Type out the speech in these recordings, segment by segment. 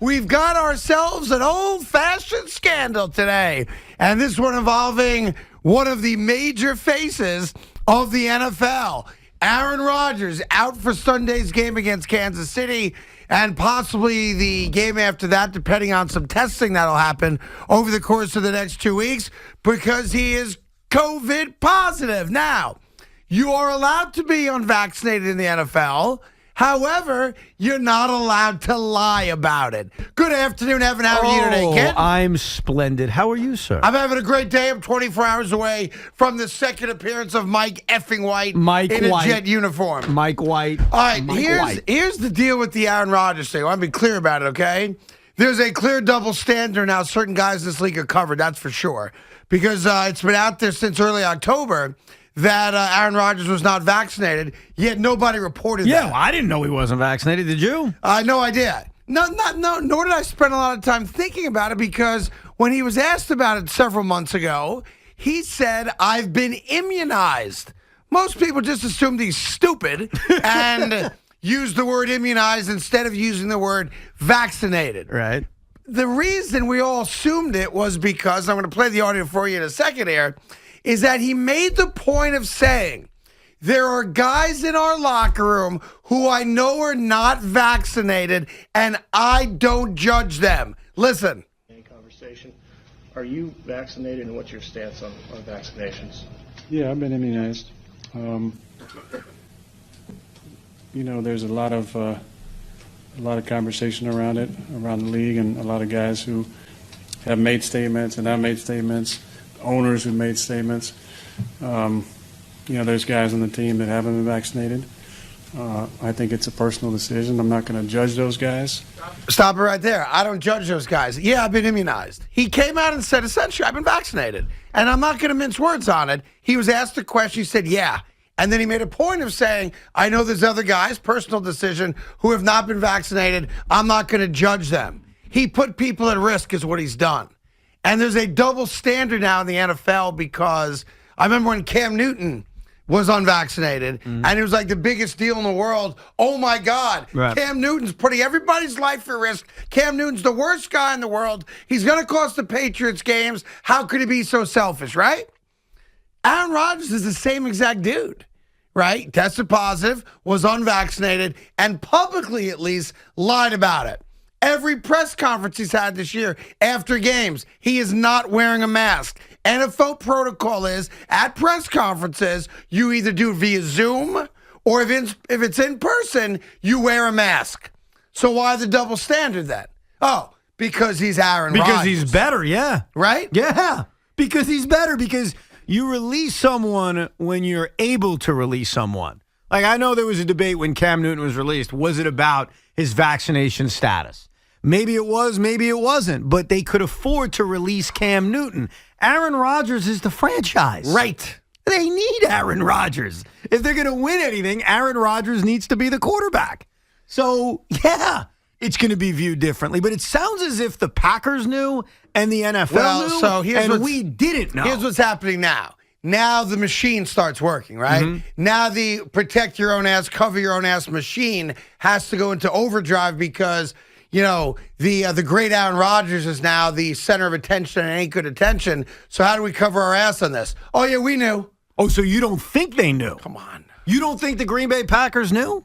We've got ourselves an old-fashioned scandal today, and this one involving one of the major faces of the NFL. Aaron Rodgers out for Sunday's game against Kansas City and possibly the game after that, depending on some testing that'll happen over the course of the next 2 weeks because he is COVID positive. Now, you are allowed to be unvaccinated in the NFL. However, you're not allowed to lie about it. Good afternoon, Evan. How are you today, kid? I'm splendid. How are you, sir? I'm having a great day. I'm 24 hours away from the second appearance of Mike effing White in a Jet uniform. Mike White. All right, here's the deal with the Aaron Rodgers thing. I want to be clear about it, okay? There's a clear double standard now. Certain guys in this league are covered, that's for sure. Because it's been out there since early October that Aaron Rodgers was not vaccinated, yet nobody reported that. Yeah, I didn't know he wasn't vaccinated. Did you? No idea. No, nor did I spend a lot of time thinking about it because when he was asked about it several months ago, he said, I've been immunized. Most people just assumed he's stupid and use the word immunized instead of using the word vaccinated. Right. The reason we all assumed it was because, I'm going to play the audio for you in a second here, is that he made the point of saying, there are guys in our locker room who I know are not vaccinated, and I don't judge them. Listen. Conversation. Are you vaccinated, and what's your stance on vaccinations? Yeah, I've been immunized. There's a lot of conversation around it, around the league, and a lot of guys who have made statements, and I've made statements. Owners who made statements. There's guys on the team that haven't been vaccinated. I think it's a personal decision. I'm not going to judge those guys. Stop it right there. I don't judge those guys. Yeah, I've been immunized. He came out and said, essentially, I've been vaccinated. And I'm not going to mince words on it. He was asked a question. He said, yeah. And then he made a point of saying, I know there's other guys, personal decision, who have not been vaccinated. I'm not going to judge them. He put people at risk is what he's done. And there's a double standard now in the NFL because I remember when Cam Newton was unvaccinated, and it was like the biggest deal in the world. Oh, my God. Right. Cam Newton's putting everybody's life at risk. Cam Newton's the worst guy in the world. He's going to cost the Patriots games. How could he be so selfish, right? Aaron Rodgers is the same exact dude, right? Tested positive, was unvaccinated, and publicly at least lied about it. Every press conference he's had this year after games, he is not wearing a mask. NFL protocol is, at press conferences, you either do it via Zoom or if it's in person, you wear a mask. So why the double standard then? Oh, because he's Aaron Rodgers. Because he's better, yeah. Right? Yeah, because he's better, because you release someone when you're able to release someone. Like, I know there was a debate when Cam Newton was released. Was it about his vaccination status? Maybe it was, maybe it wasn't, but they could afford to release Cam Newton. Aaron Rodgers is the franchise. Right. They need Aaron Rodgers. If they're going to win anything, Aaron Rodgers needs to be the quarterback. So, yeah, it's going to be viewed differently. But it sounds as if the Packers knew and the NFL knew, so and we didn't know. Here's what's happening now. Now the machine starts working, right? Mm-hmm. Now the protect your own ass, cover your own ass machine has to go into overdrive because – the great Aaron Rodgers is now the center of attention and ain't good attention. So how do we cover our ass on this? Oh, yeah, we knew. Oh, so you don't think they knew? Come on. You don't think the Green Bay Packers knew?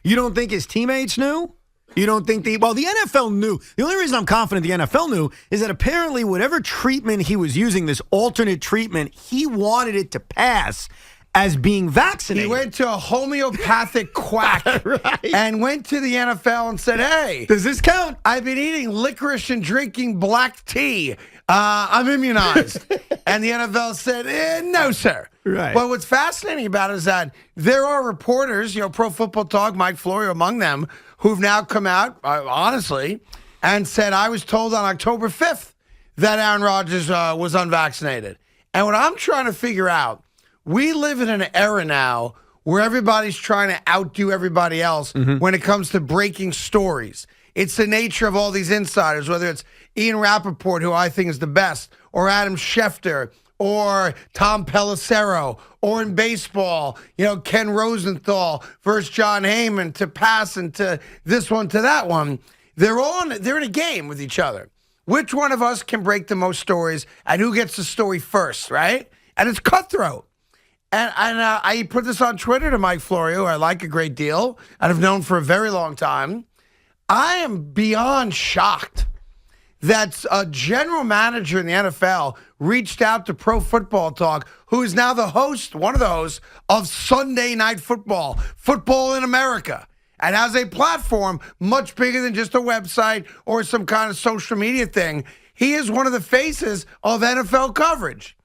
You don't think his teammates knew? You don't think the NFL knew. The only reason I'm confident the NFL knew is that apparently whatever treatment he was using, this alternate treatment, he wanted it to pass as being vaccinated. He went to a homeopathic quack right. And went to the NFL and said, hey, does this count? I've been eating licorice and drinking black tea. I'm immunized. And the NFL said, no, sir. Right. But what's fascinating about it is that there are reporters, Pro Football Talk, Mike Florio among them, who've now come out, honestly, and said, I was told on October 5th that Aaron Rodgers was unvaccinated. And what I'm trying to figure out, we live in an era now where everybody's trying to outdo everybody else when it comes to breaking stories. It's the nature of all these insiders, whether it's Ian Rappaport, who I think is the best, or Adam Schefter, or Tom Pelissero, or in baseball, Ken Rosenthal versus John Heyman, to pass and to this one to that one. They're in a game with each other. Which one of us can break the most stories and who gets the story first, right? And it's cutthroat. And I put this on Twitter to Mike Florio, who I like a great deal and have known for a very long time. I am beyond shocked that a general manager in the NFL reached out to Pro Football Talk, who is now one of the hosts of Sunday Night Football, Football in America, and has a platform much bigger than just a website or some kind of social media thing. He is one of the faces of NFL coverage.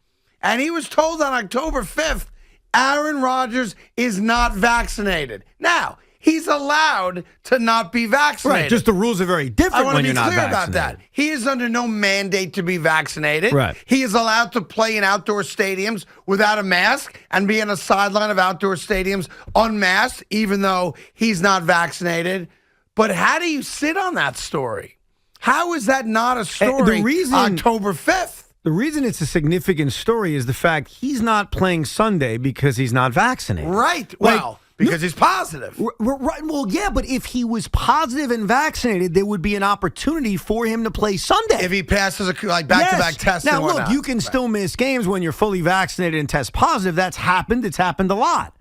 And he was told on October 5th, Aaron Rodgers is not vaccinated. Now, he's allowed to not be vaccinated. Right, just the rules are very different when you're not vaccinated. I want to be clear about that. He is under no mandate to be vaccinated. Right. He is allowed to play in outdoor stadiums without a mask and be on a sideline of outdoor stadiums unmasked, even though he's not vaccinated. But how do you sit on that story? How is that not a story October 5th? The reason it's a significant story is the fact he's not playing Sunday because he's not vaccinated. Right. Well, because he's positive. Right. Well, yeah, but if he was positive and vaccinated, there would be an opportunity for him to play Sunday. If he passes back-to-back tests Now, and look, whatnot. you can still miss games when you're fully vaccinated and test positive. That's happened. It's happened a lot.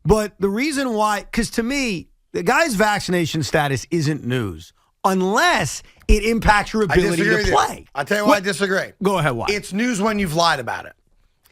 But the reason why, because to me, the guy's vaccination status isn't news unless it impacts your ability to play. I'll tell you why I disagree. Go ahead, why? It's news when you've lied about it.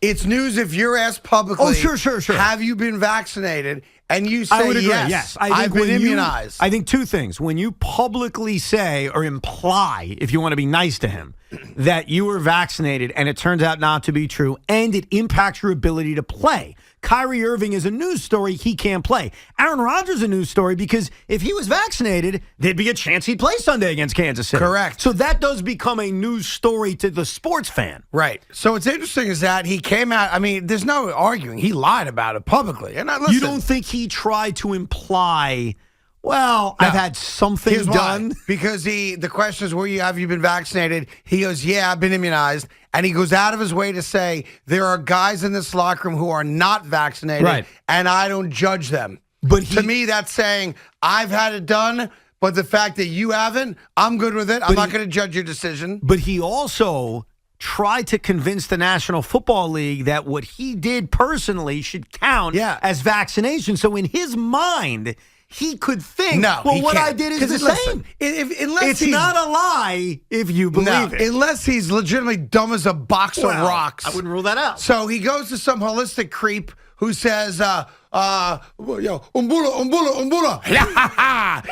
It's news if you're asked publicly, oh, sure. have you been vaccinated? And you say, I would agree. yes, I've been immunized. I think two things. When you publicly say or imply, if you want to be nice to him, that you were vaccinated and it turns out not to be true and it impacts your ability to play. Kyrie Irving is a news story. He can't play. Aaron Rodgers is a news story because if he was vaccinated, there'd be a chance he'd play Sunday against Kansas City. Correct. So that does become a news story to the sports fan. Right. So what's interesting is that he came out. I mean, there's no arguing. He lied about it publicly. And listen, you don't think he tried to imply, well, no, I've had something done? Because the question is, have you been vaccinated? He goes, yeah, I've been immunized. And he goes out of his way to say, there are guys in this locker room who are not vaccinated, right, and I don't judge them. But to me, that's saying, I've had it done, but the fact that you haven't, I'm good with it. I'm not going to judge your decision. But he also tried to convince the National Football League that what he did personally should count as vaccination. So in his mind, he could think, what I did is the same. It's not a lie if you believe it. Unless he's legitimately dumb as a box of rocks. I wouldn't rule that out. So he goes to some holistic creep who says, umbula,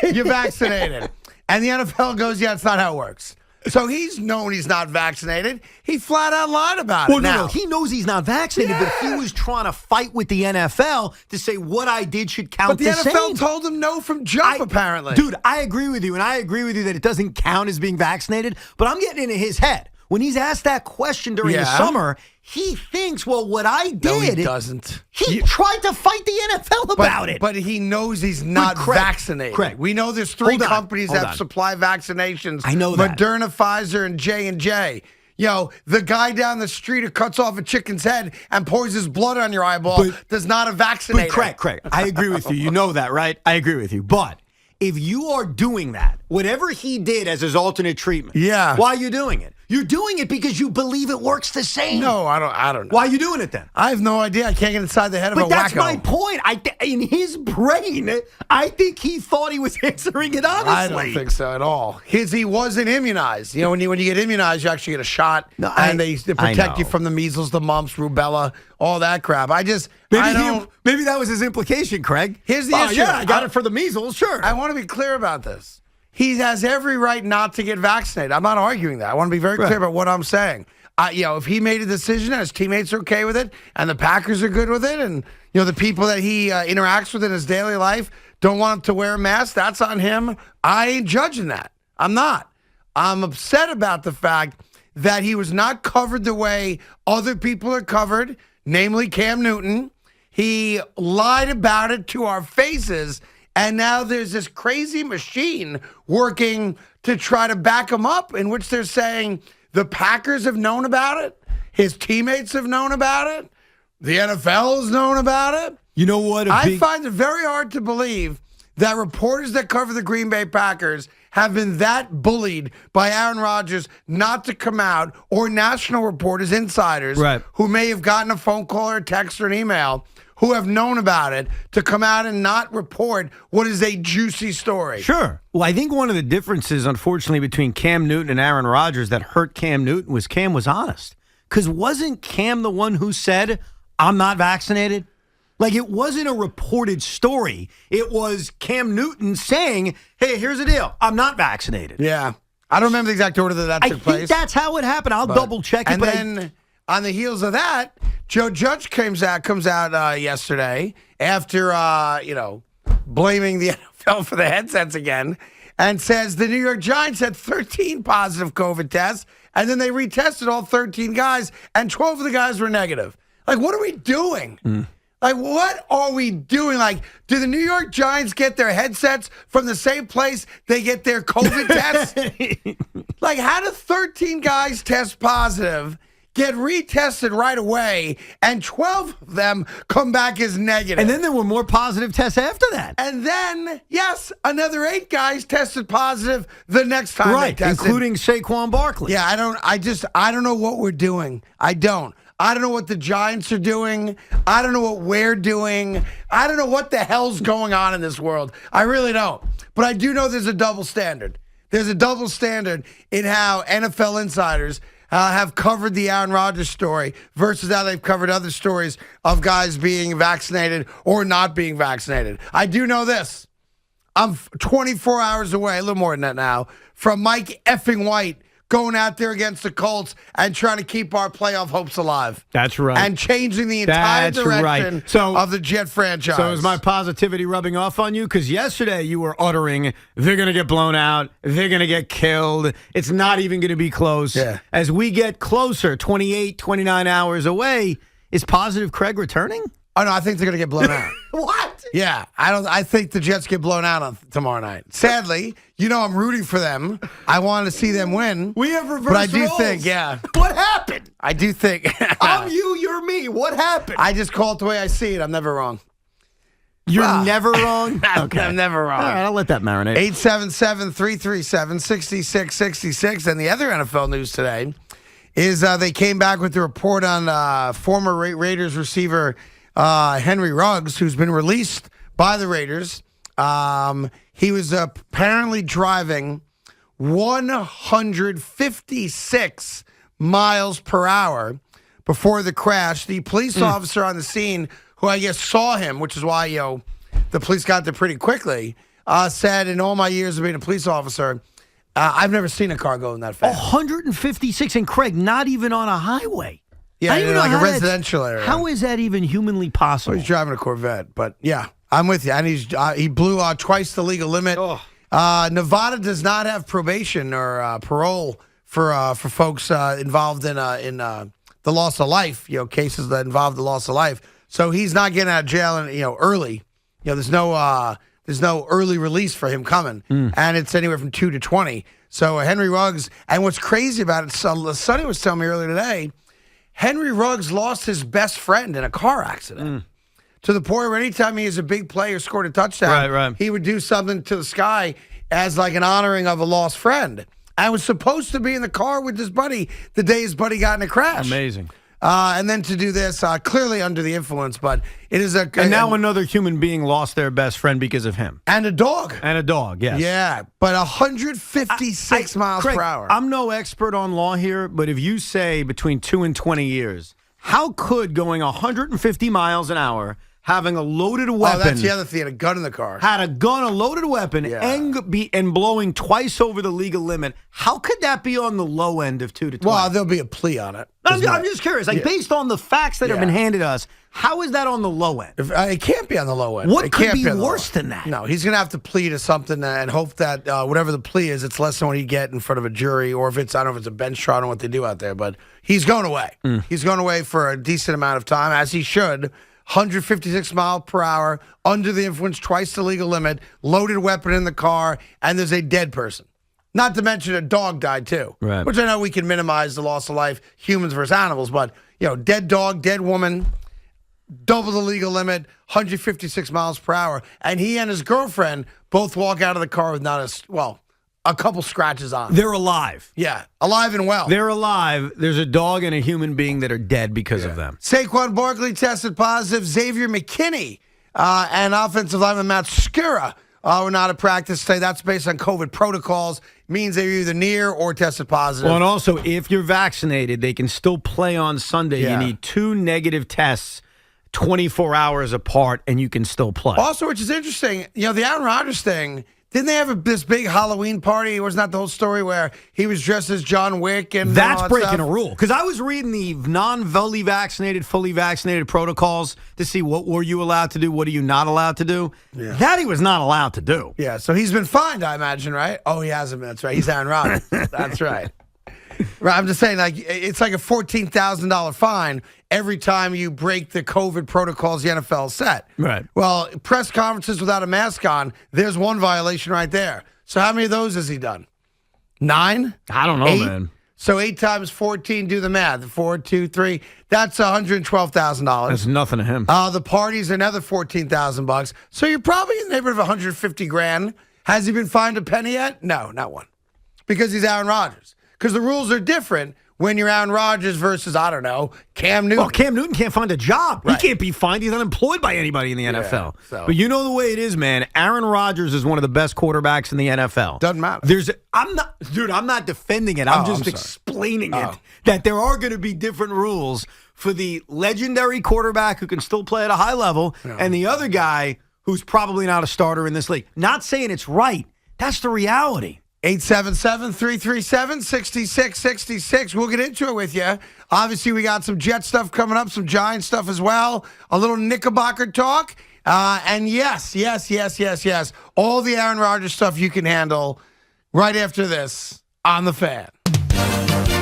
you're vaccinated. And the NFL goes, yeah, it's not how it works. So he's known he's not vaccinated. He flat out lied about it. No, he knows he's not vaccinated, but he was trying to fight with the NFL to say what I did should count the same. But the NFL told him no from jump, apparently. Dude, I agree with you, and I agree with you that it doesn't count as being vaccinated, but I'm getting into his head. When he's asked that question during the summer, he thinks, well, what I did. No, he doesn't. He tried to fight the NFL about it. But he knows he's not vaccinated. Correct. We know there's three companies that supply vaccinations. I know that. Moderna, Pfizer, and J&J. The guy down the street who cuts off a chicken's head and pours his blood on your eyeball does not a vaccinator. Correct. I agree with you. You know that, right? I agree with you. But if you are doing that, whatever he did as his alternate treatment, why are you doing it? You're doing it because you believe it works the same. No, I don't know. Why are you doing it then? I have no idea. I can't get inside the head of a wacko. But that's my point. In his brain, I think he thought he was answering it honestly. I don't think so at all. He wasn't immunized. When you get immunized, you actually get a shot, and they protect you from the measles, the mumps, rubella, all that crap. Maybe that was his implication, Craig. Here's the issue. Yeah, I got it for the measles, sure. I want to be clear about this. He has every right not to get vaccinated. I'm not arguing that. I want to be very clear about what I'm saying. If he made a decision and his teammates are okay with it and the Packers are good with it and, the people that he interacts with in his daily life don't want him to wear a mask, that's on him. I ain't judging that. I'm not. I'm upset about the fact that he was not covered the way other people are covered, namely Cam Newton. He lied about it to our faces. And now there's this crazy machine working to try to back him up, in which they're saying the Packers have known about it, his teammates have known about it, the NFL has known about it. You know what? I find it very hard to believe that reporters that cover the Green Bay Packers have been that bullied by Aaron Rodgers not to come out, or national reporters, insiders, Right. who may have gotten a phone call or a text or an email, who have known about it, to come out and not report what is a juicy story. Sure. Well, I think one of the differences, unfortunately, between Cam Newton and Aaron Rodgers that hurt Cam Newton was Cam was honest. Because wasn't Cam the one who said, I'm not vaccinated? Like, it wasn't a reported story. It was Cam Newton saying, hey, here's the deal. I'm not vaccinated. Yeah. I don't remember the exact order that I took place. think that's how it happened. I'll double check it. And then on the heels of that, Joe Judge comes out yesterday after, blaming the NFL for the headsets again, and says the New York Giants had 13 positive COVID tests, and then they retested all 13 guys, and 12 of the guys were negative. Like, what are we doing? Like, what are we doing? Like, do the New York Giants get their headsets from the same place they get their COVID tests? Like, how do 13 guys test positive, get retested right away, and 12 of them come back as negative? And then there were more positive tests after that. And then, yes, another 8 guys tested positive the next time they tested. Including Saquon Barkley. Yeah, I don't know what we're doing. I don't know what the Giants are doing. I don't know what we're doing. I don't know what the hell's going on in this world. I really don't. But I do know there's a double standard. There's a double standard in how NFL insiders have covered the Aaron Rodgers story versus how they've covered other stories of guys being vaccinated or not being vaccinated. I do know this. I'm 24 hours away, a little more than that now, from Mike effing White going out there against the Colts and trying to keep our playoff hopes alive. That's right. And changing the entire direction So, of the Jet franchise. So is my positivity rubbing off on you? Because yesterday you were uttering, they're going to get blown out, they're going to get killed, it's not even going to be close. Yeah. As we get closer, 28, 29 hours away, is positive Craig returning? Oh, no, I think they're going to get blown out. What? Yeah, I think the Jets get blown out on tomorrow night. Sadly, I'm rooting for them. I want to see them win. We have reversed But I do roles. think, yeah. What happened? I do think. I'm you, you're me. What happened? I just call it the way I see it. I'm never wrong. You're never wrong? I'm never wrong. All right, I'll let that marinate. 877-337-6666. And the other NFL news today is they came back with the report on former Raiders receiver Henry Ruggs, who's been released by the Raiders. He was apparently driving 156 miles per hour before the crash. The police officer on the scene, who I guess saw him, which is why the police got there pretty quickly, said, in all my years of being a police officer, I've never seen a car going that fast. 156, and Craig, not even on a highway. Yeah, I don't even like know a how residential area. How is that even humanly possible? He's driving a Corvette, but yeah, I'm with you. And he blew twice the legal limit. Oh. Nevada does not have probation or parole for folks involved in the loss of life. Cases that involve the loss of life. So he's not getting out of jail early. There's no early release for him coming, and it's anywhere from 2 to 20. So Henry Ruggs, and what's crazy about it, Sonny was telling me earlier today, Henry Ruggs lost his best friend in a car accident to the point where anytime he was a big play or scored a touchdown, right. he would do something to the sky as like an honoring of a lost friend. And was supposed to be in the car with his buddy the day his buddy got in a crash. Amazing. And then to do this, clearly under the influence, but it is a... And now another human being lost their best friend because of him. And a dog. And a dog, yes. Yeah, but 156 miles Craig, per hour. I'm no expert on law here, but if you say between 2 and 20 years, how could going 150 miles an hour, having a loaded weapon... Oh, that's the other thing. He had a gun in the car. Had a gun, a loaded weapon, Yeah. and blowing twice over the legal limit, how could that be on the low end of 2 to 20? Well, there'll be a plea on it. I'm just curious. Based on the facts that have been handed us, how is that on the low end? It can't be on the low end. What It could can't be on the low worse end. than that? No, he's going to have to plead to something and hope that whatever the plea is, it's less than what he'd get in front of a jury, or if it's, I don't know if it's a bench trial, I don't know what they do out there, but he's going away. He's going away for a decent amount of time, as he should. 156 miles per hour, under the influence, twice the legal limit, loaded weapon in the car, and there's a dead person. Not to mention a dog died too, Right. which I know we can minimize the loss of life, humans versus animals, but dead dog, dead woman, double the legal limit, 156 miles per hour, and he and his girlfriend both walk out of the car with a couple scratches on. They're alive. Yeah, alive and well. They're alive. There's a dog and a human being that are dead because of them. Saquon Barkley tested positive. Xavier McKinney and offensive lineman Matt Skura were not at practice today. That's based on COVID protocols. Means they're either near or tested positive. Well, and also, if you're vaccinated, they can still play on Sunday. Yeah. You need 2 negative tests 24 hours apart, and you can still play. Also, which is interesting, the Aaron Rodgers thing, didn't they have this big Halloween party? Wasn't that the whole story where he was dressed as John Wick? And That's all that breaking stuff? a rule. Because I was reading the non-fully vaccinated, fully vaccinated protocols to see what were you allowed to do, what are you not allowed to do. Yeah. That he was not allowed to do. Yeah, so he's been fined, I imagine, right? Oh, he hasn't been. That's right. He's Aaron Rodgers. That's right. Right, I'm just saying, it's like a $14,000 fine every time you break the COVID protocols the NFL set. Right. Well, press conferences without a mask on, there's one violation right there. So how many of those has he done? 9? I don't know, 8? man. So 8 times 14, do the math. 4, 2, 3. That's $112,000. That's nothing to him. The party's another $14,000. So you're probably in the neighborhood of $150,000. Has he been fined a penny yet? No, not one. Because he's Aaron Rodgers. Because the rules are different when you're Aaron Rodgers versus, I don't know, Cam Newton. Well, Cam Newton can't find a job. Right. He can't be fined. He's unemployed by anybody in the NFL. so- But you know the way it is, man. Aaron Rodgers is one of the best quarterbacks in the NFL. Doesn't matter. I'm not defending it. I'm just explaining it. That there are going to be different rules for the legendary quarterback who can still play at a high level and the other guy who's probably not a starter in this league. Not saying it's right. That's the reality. 877-337-6666. We'll get into it with you. Obviously, we got some Jet stuff coming up, some Giant stuff as well, a little Knickerbocker talk. And yes, all the Aaron Rodgers stuff you can handle right after this on The Fan.